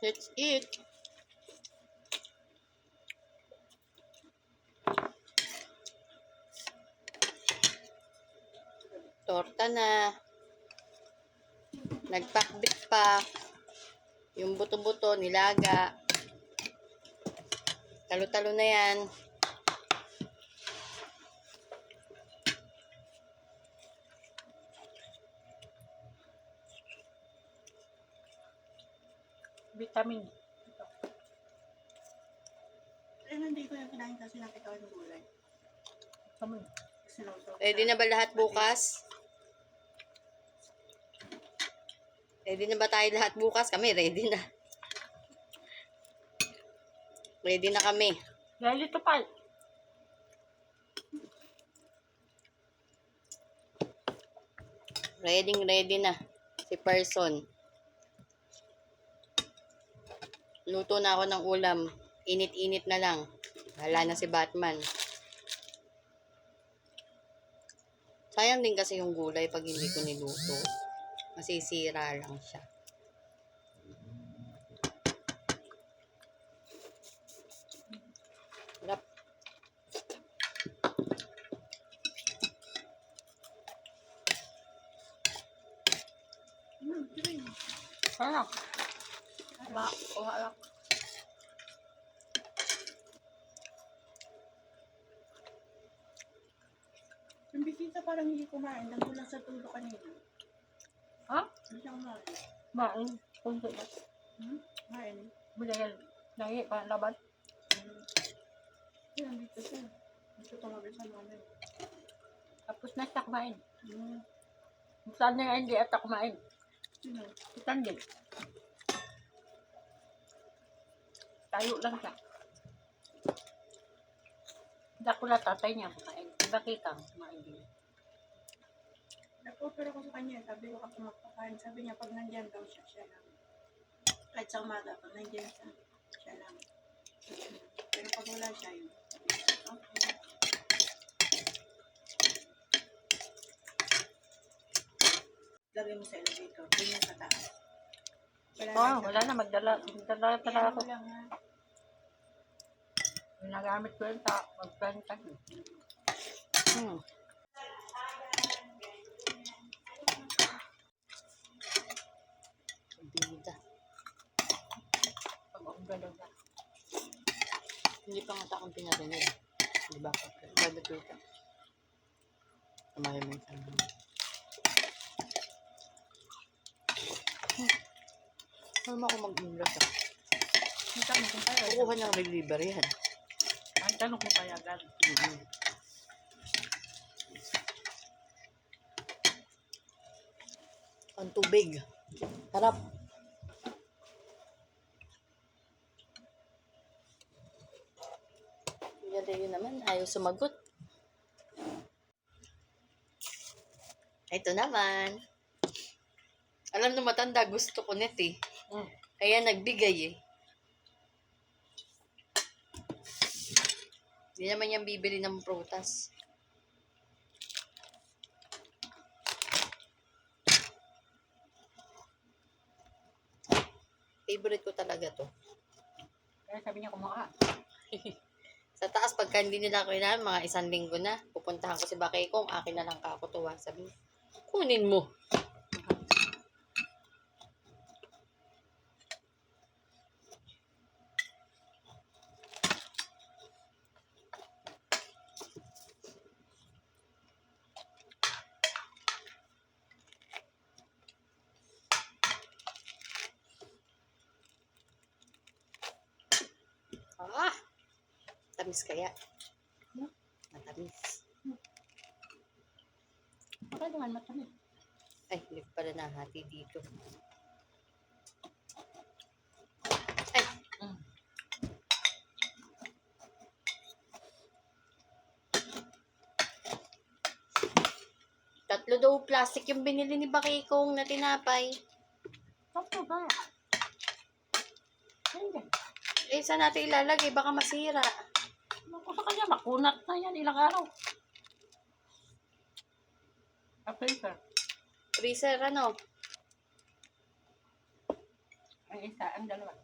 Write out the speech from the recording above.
Let's eat. Torta na. Nagpakbit pa. Yung buto-buto, nilaga. Talo-talo na yan. Vitamin. Ito. Hindi ko yung kinain kasi nakita ko yung gulay. Kami. Ready na ba lahat bukas? Ready na ba tayo lahat bukas? Kami, ready na. Ready na kami. Dahil ito pa. Ready na. Si Person. Luto na ako ng ulam. Init-init na lang. Hala na si Batman. Sayang din kasi yung gulay pag hindi ko niluto. Masisira lang siya. Sarap. Sarap. Ba, o halak. Yung bisita parang hindi kumain. Nagkulang sa tulo kanina. Ha? Hindi siya kumain. Main. Kung sila. Kumain. Bilay. Lagi pa laban. Yan, dito siya. Dito tumabi sa namin. Tapos nasa kumain. Saan na nga hindi ata kumain? Sino? Itan din. Tayo lang siya. Hindi ako na tatay niya kumain. Bakit kang kumain din? Nag-offer ako sa kanya. Sabi ko kapag magpakain. Sabi niya pag nandyan daw siya, siya lang. Kahit sa umaga, pag nandyan siya, siya lang. Pero pag wala siya yun. Okay. Lagay mo sa elevator. Doon yung sa taas. Wala na. Magdala Kaya ako. mo lang ha. Nagamit ko yun sa magplanta. Bida. Pag-umbalo na. Hindi pa nga akong pinarinig. Diba? Bago ko ito. Tumayo mo yung Ano mo ako mag-imlas ah? Ang tanong kung kaya. Kukuha ng delivery yan. Ang tanong kung kaya gan. Ang tubig. Harap. Yun naman. Ayaw sumagot. Ito naman. Alam na matanda, gusto ko net eh. Kaya nagbigay eh. Hindi naman yan bibili ng prutas. Favorite ko talaga to. Kaya sabi niya kumuha. Sa taas, pagka hindi nila ako inahan, mga 1 linggo na, pupuntahan ko si Bakay kung akin na lang kakutuwa. Sabi niya, kunin mo. Ah! Tamis kaya. Matamis. Baka naman matamis. Ay, hindi ko pala nahati dito. Ay! Tatlo daw plastic yung binili ni Bakay kong na tinapay. Tapos ba? Hindi. Eh, saan natin ilalagay? Baka masira. Ako sa kanya, makunat na yan ilang araw. Freezer. Freezer, ano? Ang isa, ang dalawa.